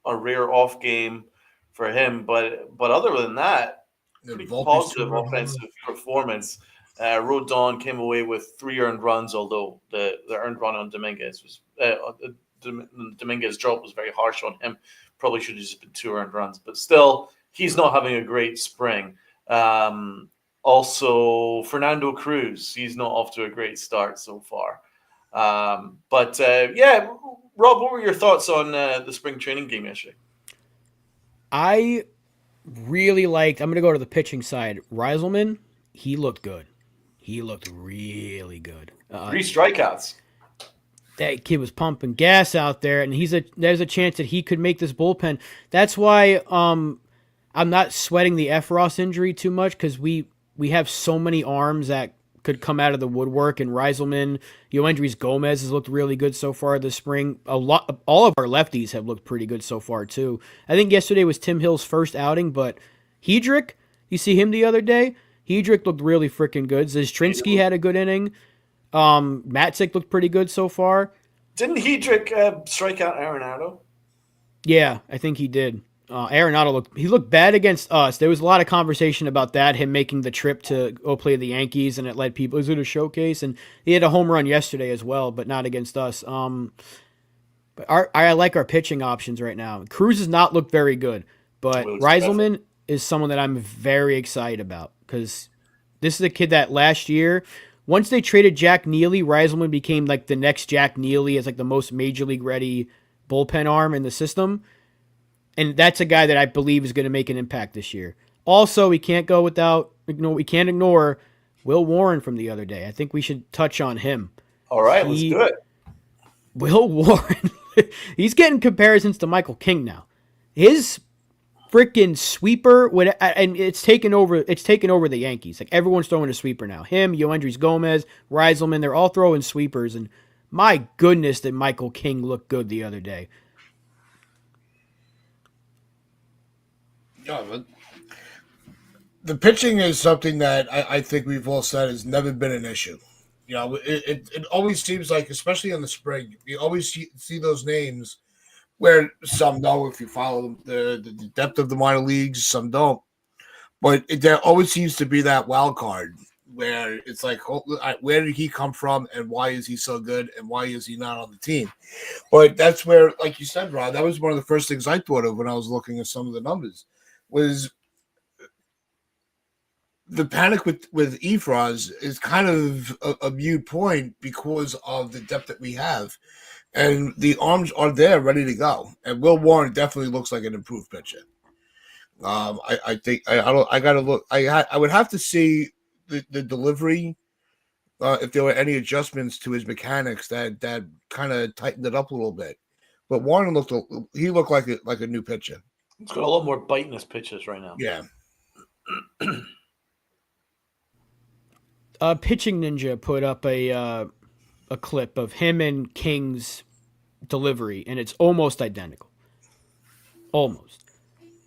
a rare off game for him, but other than that, pretty positive offensive performance. Rodon came away with 3 earned runs, although the earned run on Dominguez was Dominguez drop was very harsh on him. Probably should have just been 2 earned runs, but still, he's not having a great spring. Also, Fernando Cruz, he's not off to a great start so far. Yeah, Rob, what were your thoughts on the spring training game yesterday? I really liked, I'm going to go to the pitching side. Reiselman, he looked good. He looked really good. 3 strikeouts. That kid was pumping gas out there, and there's a chance that he could make this bullpen. That's why I'm not sweating the Efros injury too much because we have so many arms that could come out of the woodwork, and Reiselman, Yoendrys Gomez has looked really good so far this spring. All of our lefties have looked pretty good so far too. I think yesterday was Tim Hill's first outing, but Hedrick, you see him the other day? Hedrick looked really freaking good. Zastrinski had a good inning. Matzik looked pretty good so far. Didn't Hedrick strike out Arenado? Yeah, I think he did. Arenado looked bad against us. There was a lot of conversation about that, him making the trip to go play the Yankees, and it led people. It was at a showcase, and he had a home run yesterday as well, but not against us. But I like our pitching options right now. Cruz has not looked very good, but Reiselman is someone that I'm very excited about because this is a kid that last year, once they traded Jack Neely, Reiselman became like the next Jack Neely as like the most major league ready bullpen arm in the system. And that's a guy that I believe is going to make an impact this year. Also, we can't ignore Will Warren from the other day. I think we should touch on him. All right, let's do it. Will Warren, he's getting comparisons to Michael King now. His freaking sweeper and it's taken over the Yankees. Like everyone's throwing a sweeper now. Him, Yoendrys Gomez, Reiselman, they're all throwing sweepers, and my goodness did Michael King look good the other day. Yeah, but the pitching is something that I think we've all said has never been an issue. You know, it always seems like, especially in the spring, you always see those names where some know if you follow them, the depth of the minor leagues, some don't. But there always seems to be that wild card where it's like, where did he come from and why is he so good and why is he not on the team? But that's where, like you said, Rod, that was one of the first things I thought of when I was looking at some of the numbers, was the panic with Efros is kind of a mute point because of the depth that we have. And the arms are there ready to go. And Will Warren definitely looks like an improved pitcher. I think I gotta look. I would have to see the delivery, if there were any adjustments to his mechanics that kind of tightened it up a little bit. But Warren looked like a new pitcher. He's got a lot more bite in his pitches right now. Yeah. Pitching Ninja put up a clip of him and King's delivery, and it's almost identical. Almost.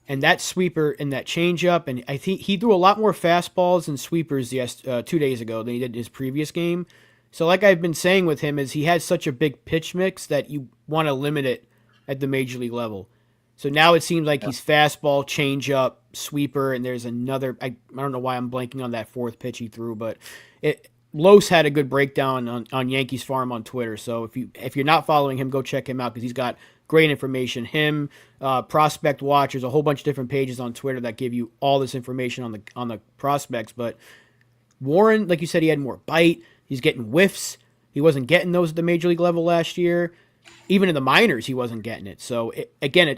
And that sweeper and that changeup, and I think he threw a lot more fastballs and sweepers 2 days ago than he did in his previous game. So like I've been saying with him, is he has such a big pitch mix that you want to limit it at the major league level. So now it seems like he's fastball, changeup, sweeper, and there's another. I don't know why I'm blanking on that fourth pitch he threw, but Los had a good breakdown on Yankees Farm on Twitter. So if you're not following him, go check him out because he's got great information. Him, Prospect Watch, there's a whole bunch of different pages on Twitter that give you all this information on the prospects. But Warren, like you said, he had more bite. He's getting whiffs. He wasn't getting those at the major league level last year. Even in the minors, he wasn't getting it. So,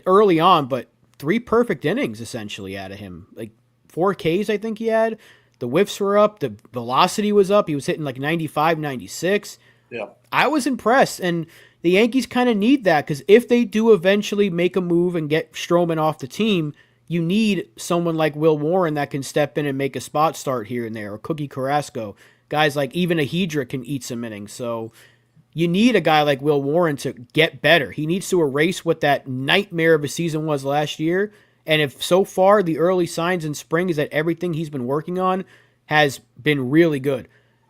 early on, but 3 perfect innings, essentially, out of him. Like, 4 Ks, I think he had. The whiffs were up. The velocity was up. He was hitting like 95, 96. Yeah. I was impressed. And the Yankees kind of need that because if they do eventually make a move and get Stroman off the team, you need someone like Will Warren that can step in and make a spot start here and there, or Cookie Carrasco. Guys like even a Hedrick can eat some innings. So you need a guy like Will Warren to get better. He needs to erase what that nightmare of a season was last year. And if so far the early signs in spring is that everything he's been working on has been really good.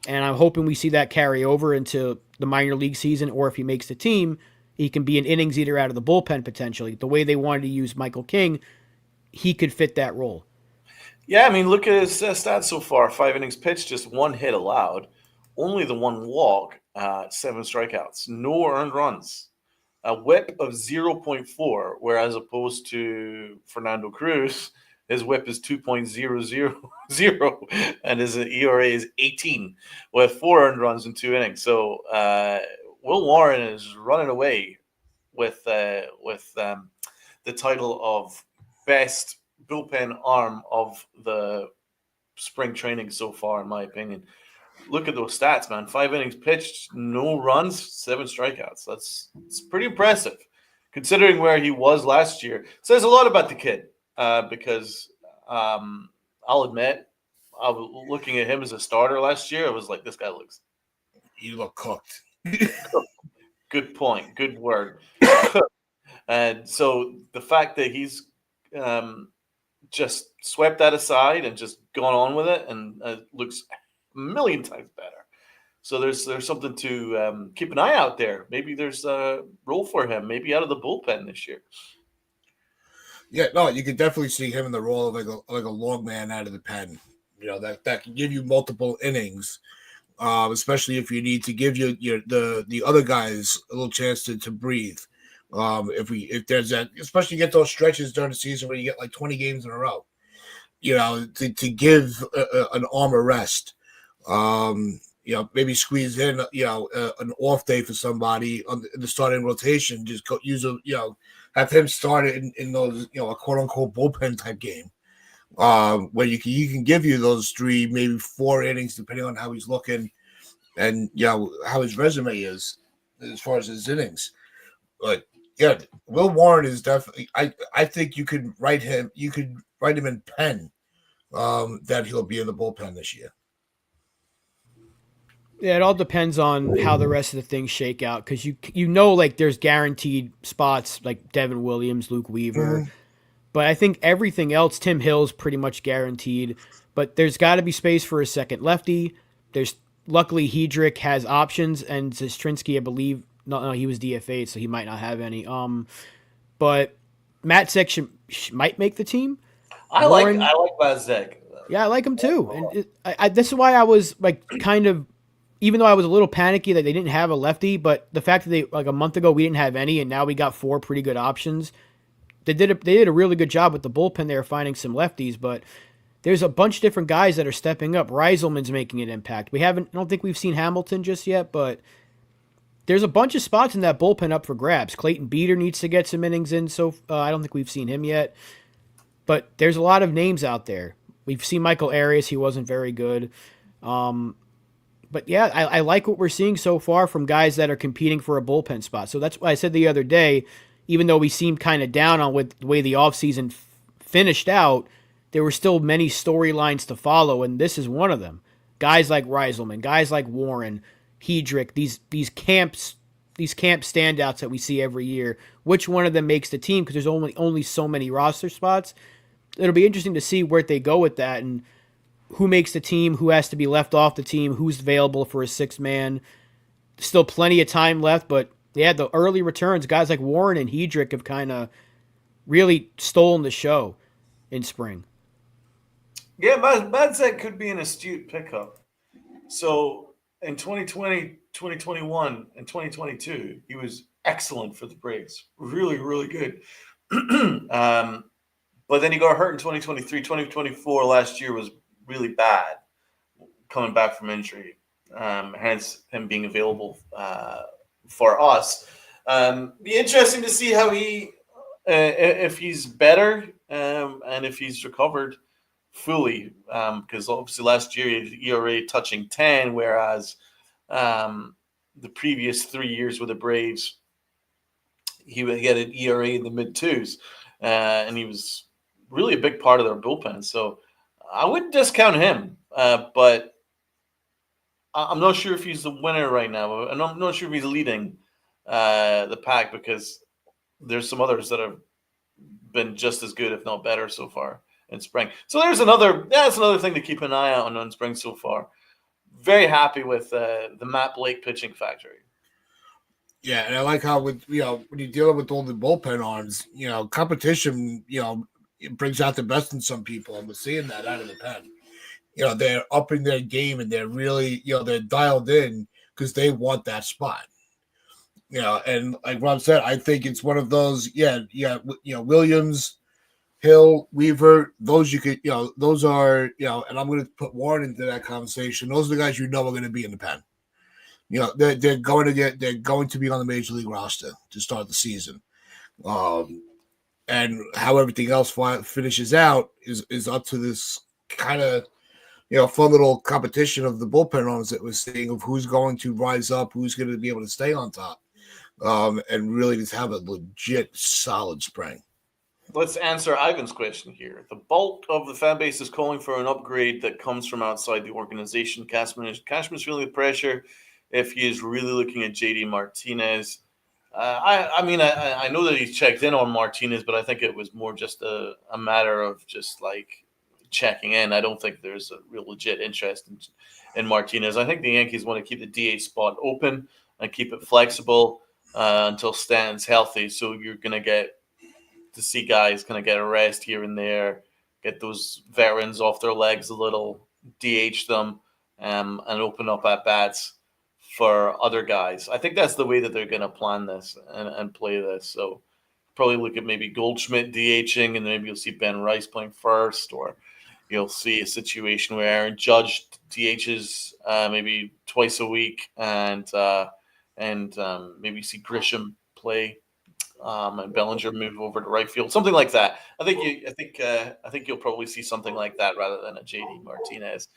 And I'm hoping we see that carry over into the minor league season, or if he makes the team, he can be an innings eater out of the bullpen potentially. The way they wanted to use Michael King, he could fit that role. Yeah, I mean, look at his stats so far. 5 innings pitched, just 1 hit allowed, only the 1 walk, 7 strikeouts, no earned runs, a whip of 0.4, whereas opposed to Fernando Cruz, his whip is 2.000, and his ERA is 18 with 4 earned runs in 2 innings. So Will Warren is running away with the title of best bullpen arm of the spring training so far, in my opinion. Look at those stats, man. 5 innings pitched, no runs, 7 strikeouts. It's pretty impressive considering where he was last year. Says a lot about the kid because I'll admit I was looking at him as a starter last year. I was like, this guy looks You look cooked. good. Point, good word. And so the fact that he's just swept that aside and just gone on with it and looks a million times better. So there's something to keep an eye out there. Maybe there's a role for him. Maybe out of the bullpen this year. Yeah, no, you could definitely see him in the role of like a long man out of the pen. That can give you multiple innings, especially if you need to give the other guys a little chance to breathe. If there's that, especially get those stretches during the season where you get like 20 games in a row, to give an arm a rest. Maybe squeeze in, an off day for somebody in the starting rotation. Just use have him start it in those, a quote unquote bullpen type game, where you can give you those 3, maybe 4 innings, depending on how he's looking and how his resume is as far as his innings. But yeah, Will Warren is definitely. I think you could write him. You could write him in pen that he'll be in the bullpen this year. Yeah, it all depends on how the rest of the things shake out because like there's guaranteed spots like Devin Williams, Luke Weaver, Mm-hmm. but I think everything else, Tim Hill's pretty much guaranteed. But there's got to be space for a second lefty. There's luckily Hedrick has options, and Zastrinsky, I believe, no, he was DFA, so he might not have any. But Matt Zek might make the team. I like Vazek. Yeah, I like him too, and this is why I was like kind of. Even though I was a little panicky that they didn't have a lefty, but the fact that they like a month ago we didn't have any, and now we got 4 pretty good options. They did a really good job with the bullpen. They were finding some lefties, but there's a bunch of different guys that are stepping up. Reiselman's making an impact. I don't think we've seen Hamilton just yet, but there's a bunch of spots in that bullpen up for grabs. Clayton Beater needs to get some innings in, so I don't think we've seen him yet. But there's a lot of names out there. We've seen Michael Arias. He wasn't very good. But yeah, I like what we're seeing so far from guys that are competing for a bullpen spot. So that's why I said the other day, even though we seemed kind of down on with the way the offseason finished out, there were still many storylines to follow, and this is one of them. Guys like Reiselman, guys like Warren, Hedrick, these camp standouts that we see every year. Which one of them makes the team? Because there's only so many roster spots. It'll be interesting to see where they go with that and who makes the team, who has to be left off the team, who's available for a 6-man. Still plenty of time left, but yeah, the early returns, guys like Warren and Hedrick have kind of really stolen the show in spring. Yeah, Vazek could be an astute pickup. So in 2020, 2021, and 2022, he was excellent for the Braves. Really, really good. But then he got hurt in 2023. 2024 last year was really bad coming back from injury, hence him being available for us. Be interesting to see how if he's better and if he's recovered fully, because obviously last year he had ERA touching 10, whereas the previous 3 years with the Braves, he had an ERA in the mid-2s, and he was really a big part of their bullpen. So I wouldn't discount him, but I'm not sure if he's the winner right now. And I'm not sure if he's leading the pack because there's some others that have been just as good, if not better, so far in spring. So that's another thing to keep an eye out on spring so far. Very happy with the Matt Blake pitching factory. Yeah, and I like how when you're dealing with all the bullpen arms, competition, it brings out the best in some people, and we're seeing that out of the pen. They're upping their game, and they're really, they're dialed in because they want that spot. And like Rob said, I think it's one of those. Williams, Hill, Weaver, those you could, those are, and I'm going to put Warren into that conversation. Those are the guys are going to be in the pen. They're going to be on the major league roster to start the season. And how everything else finishes out is up to this kind of, fun little competition of the bullpen arms that we're seeing of who's going to rise up, who's going to be able to stay on top, and really just have a legit solid spring. let's answer Ivan's question here. The bulk of the fan base is calling for an upgrade that comes from outside the organization. Cashman's feeling the pressure if he is really looking at JD Martinez. I know that he's checked in on Martinez, but I think it was more just a matter of just like checking in. I don't think there's a real legit interest in Martinez. I think the Yankees want to keep the DH spot open and keep it flexible until Stanton's healthy. So you're going to get to see guys kind of get a rest here and there, get those veterans off their legs a little, DH them, and open up at bats for other guys. I think that's the way that they're going to plan this and play this. So probably look at maybe Goldschmidt DHing, and then maybe you'll see Ben Rice playing first, or you'll see a situation where Aaron Judge DHs maybe twice a week, and maybe see Grisham play, and Bellinger move over to right field, something like that. I think you'll probably see something like that rather than a JD Martinez.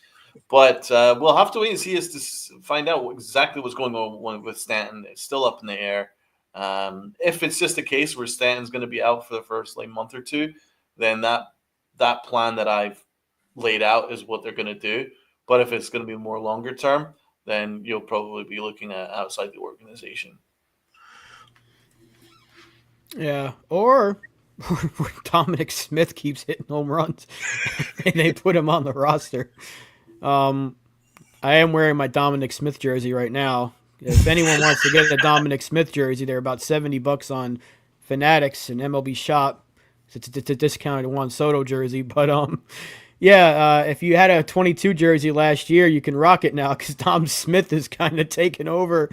But we'll have to wait and see as to find out exactly what's going on with Stanton. It's still up in the air. If it's just a case where Stanton's going to be out for the first month or two, then that plan that I've laid out is what they're going to do. But if it's going to be more longer term, then you'll probably be looking at outside the organization. Yeah, or Dominic Smith keeps hitting home runs and they put him on the roster. I am wearing my Dominic Smith jersey right now. If anyone wants to get a Dominic Smith jersey, they're about $70 on Fanatics and MLB Shop. It's a discounted Juan Soto jersey, but if you had a 22 jersey last year, you can rock it now because Dom Smith is kind of taking over.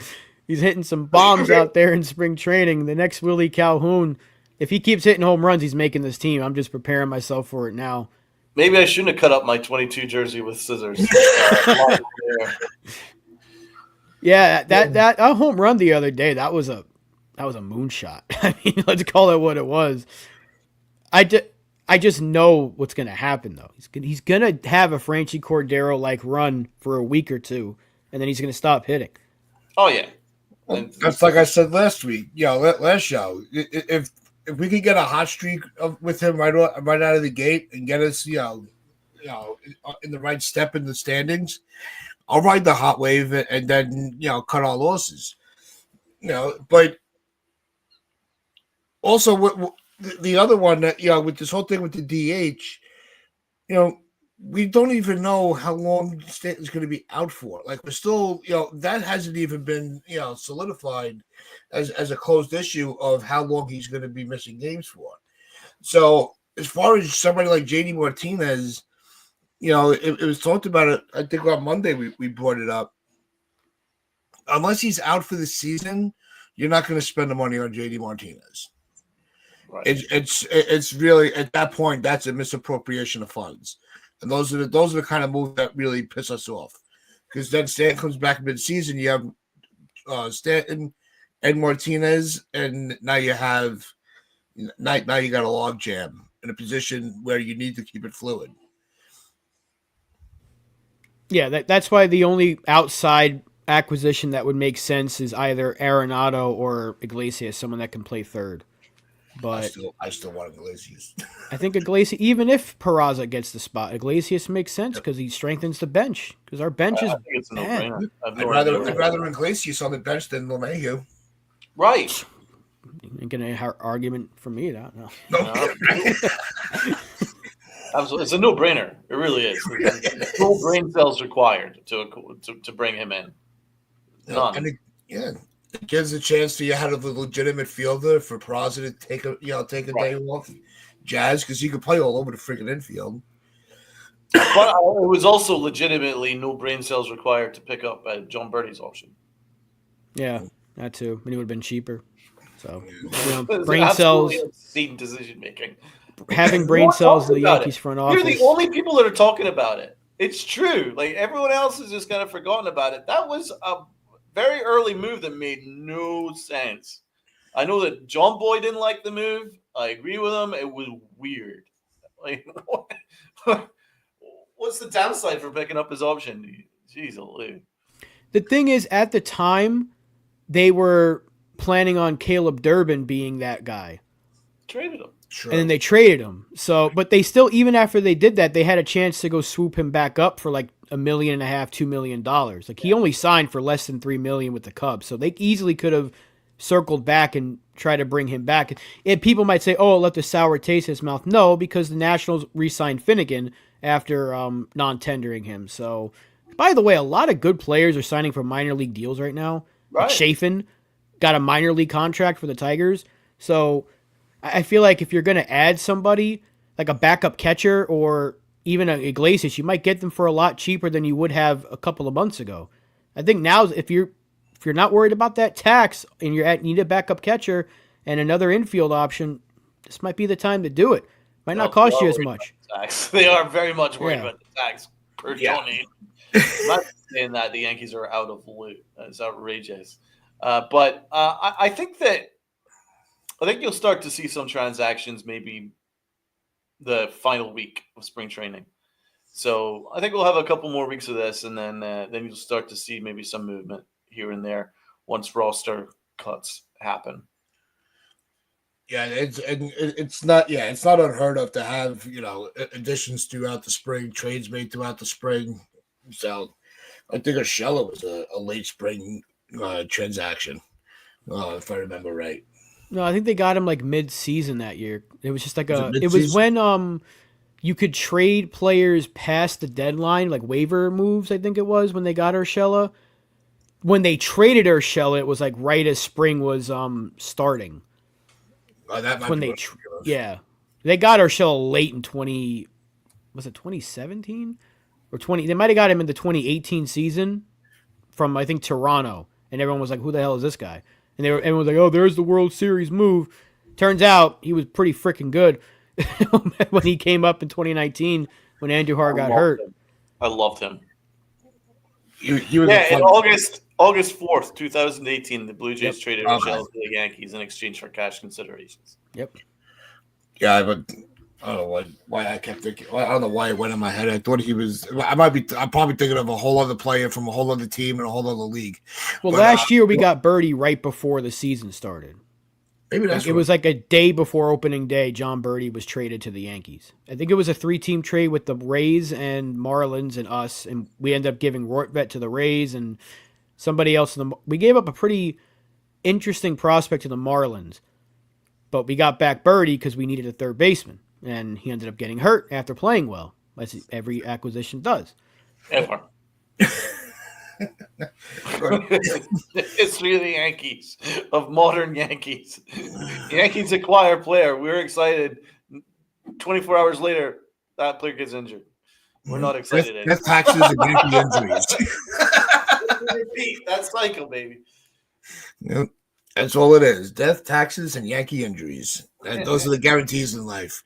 He's hitting some bombs out there in spring training. The next Willie Calhoun, if he keeps hitting home runs, he's making this team. I'm just preparing myself for it now. Maybe I shouldn't have cut up my 22 jersey with scissors. Yeah, that home run the other day, that was a moonshot. I mean, let's call it what it was. I just know what's going to happen though. He's going to have a Franchi Cordero like run for a week or two, and then he's going to stop hitting. Oh yeah, that's like I said last week. Last show. If we could get a hot streak with him right out of the gate and get us, in the right step in the standings, I'll ride the hot wave and then cut our losses. But also what the other one that with this whole thing with the DH, we don't even know how long Stanton's going to be out for. Like we're still, that hasn't even been solidified as a closed issue of how long he's going to be missing games for. So as far as somebody like JD Martinez, it was talked about it. I think on Monday we brought it up. Unless he's out for the season, you're not going to spend the money on JD Martinez. Right. It's really at that point that's a misappropriation of funds, and those are the kind of moves that really piss us off. Because then Stanton comes back mid-season, you have Stanton and Martinez, and now you got a log jam in a position where you need to keep it fluid. Yeah, that's why the only outside acquisition that would make sense is either Arenado or Iglesias, someone that can play third. But I still want Iglesias. I think Iglesias, even if Peraza gets the spot, Iglesias makes sense because he strengthens the bench. Because our bench is bad. I'd rather Iglesias on the bench than LeMahieu. Right. You ain't gonna have argument for me that no. Absolutely, it's a no-brainer. It really is. No brain cells required to bring him in. None. It gives a chance for you to have a legitimate fielder for Peraza to take a day off. Jazz, because he could play all over the freaking infield. But it was also legitimately no brain cells required to pick up John Birdie's option. Yeah, that too. And it would have been cheaper. So brain cells, insane decision making. Having brain cells in the Yankees front office. You're the only people that are talking about it. It's true. Like everyone else has just kind of forgotten about it. That was a very early move that made no sense. I know that John Boy didn't like the move. I agree with him. It was weird. Like, what's the downside for picking up his option? Jeez, Lou. The thing is, at the time, they were planning on Caleb Durbin being that guy. traded him. Sure. And then they traded him. So, but they still, even after they did that, they had a chance to go swoop him back up for like $1.5 million, $2 million. Like he only signed for less than $3 million with the Cubs, so they easily could have circled back and tried to bring him back. And people might say, "Oh, it left a sour taste in his mouth." No, because the Nationals re-signed Finnegan after non-tendering him. So, by the way, a lot of good players are signing for minor league deals right now. Right. Like Chafin got a minor league contract for the Tigers. So I feel like if you're going to add somebody like a backup catcher or even a Iglesias, you might get them for a lot cheaper than you would have a couple of months ago. I think now, if you're not worried about that tax and you need a backup catcher and another infield option, this might be the time to do it. Might not cost you as much. They are very much worried about the tax per Yeah. Tony. I'm not saying that the Yankees are out of the loop. It's outrageous. But I think you'll start to see some transactions maybe the final week of spring training. So I think we'll have a couple more weeks of this, and then you'll start to see maybe some movement here and there once roster cuts happen. Yeah, it's not unheard of to have additions throughout the spring, trades made throughout the spring. So I think Urshela was a late spring transaction, if I remember right. No, I think they got him like mid-season that year. It was just like it it was when you could trade players past the deadline, like waiver moves, I think it was when they got Urshela. When they traded Urshela, it was like right as spring was starting. That might when be they they got Urshela late in 2017 or 20? They might have got him in the 2018 season from I think Toronto, and everyone was like, "Who the hell is this guy?" And everyone was like, "Oh, there's the World Series move." Turns out he was pretty freaking good when he came up in 2019 when Andujar got hurt. I loved him. He was in August 4th, 2018, the Blue Jays traded Urshela to the Yankees in exchange for cash considerations. Yep. Yeah, but I don't know why I kept thinking. I don't know why it went in my head. I thought he was. I'm probably thinking of a whole other player from a whole other team and a whole other league. Well, last year we got Birdie right before the season started. Maybe that's it was like a day before opening day. John Birdie was traded to the Yankees. I think it was a 3-team trade with the Rays and Marlins and us, and we ended up giving Rortvet to the Rays and somebody else. We gave up a pretty interesting prospect to the Marlins, but we got back Birdie because we needed a third baseman, and he ended up getting hurt after playing well, as every acquisition does. Ever. History of the Yankees, of modern Yankees. Yankees acquire a player. We're excited. 24 hours later, that player gets injured. We're not excited anymore. That's taxes and Yankee injuries. Repeat that cycle, baby. Yep. That's all it is. Death, taxes, and Yankee injuries. And those are the guarantees in life.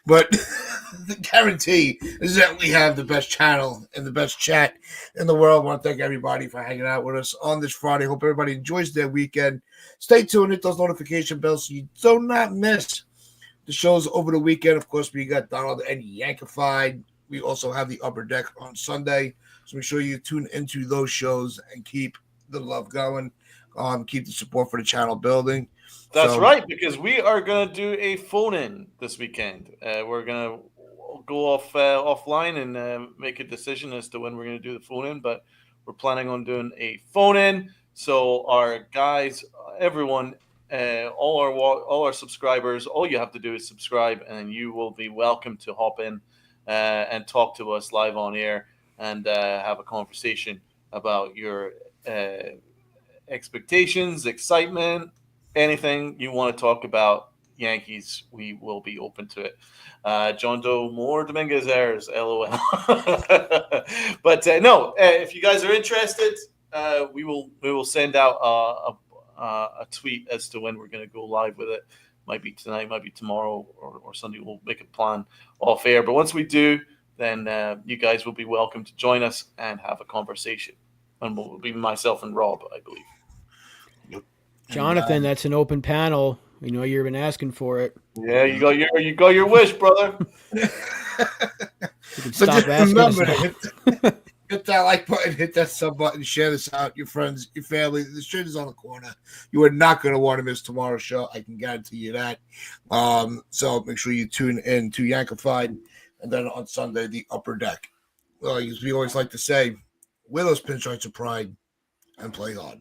But the guarantee is that we have the best channel and the best chat in the world. I want to thank everybody for hanging out with us on this Friday. Hope everybody enjoys their weekend. Stay tuned. Hit those notification bells so you do not miss the shows over the weekend. Of course, we got Donald and Yankified. We also have the Upper Deck on Sunday. So make sure you tune into those shows and keep the love going. Keep the support for the channel building. That's right, because we are going to do a phone-in this weekend. We're going to go offline and make a decision as to when we're going to do the phone-in, but we're planning on doing a phone-in. So our guys, everyone, all our subscribers, all you have to do is subscribe, and you will be welcome to hop in and talk to us live on air and have a conversation about your expectations, excitement, anything you want to talk about Yankees, we will be open to it. John Doe, more Dominguez errors, LOL. But no, if you guys are interested, we will send out a tweet as to when we're going to go live with it. Might be tonight, might be tomorrow, or Sunday. We'll make a plan off air. But once we do, then you guys will be welcome to join us and have a conversation. And will be myself and Rob, I believe. Jonathan, that's an open panel. We know you've been asking for it. Yeah, you got your wish, brother. You can stop asking us. Hit that like button, hit that sub button, share this out, your friends, your family. The shit is on the corner. You are not going to want to miss tomorrow's show. I can guarantee you that. So make sure you tune in to Yankified, and then on Sunday, the Upper Deck. Well, as we always like to say, wear those pinstripes of pride and play hard.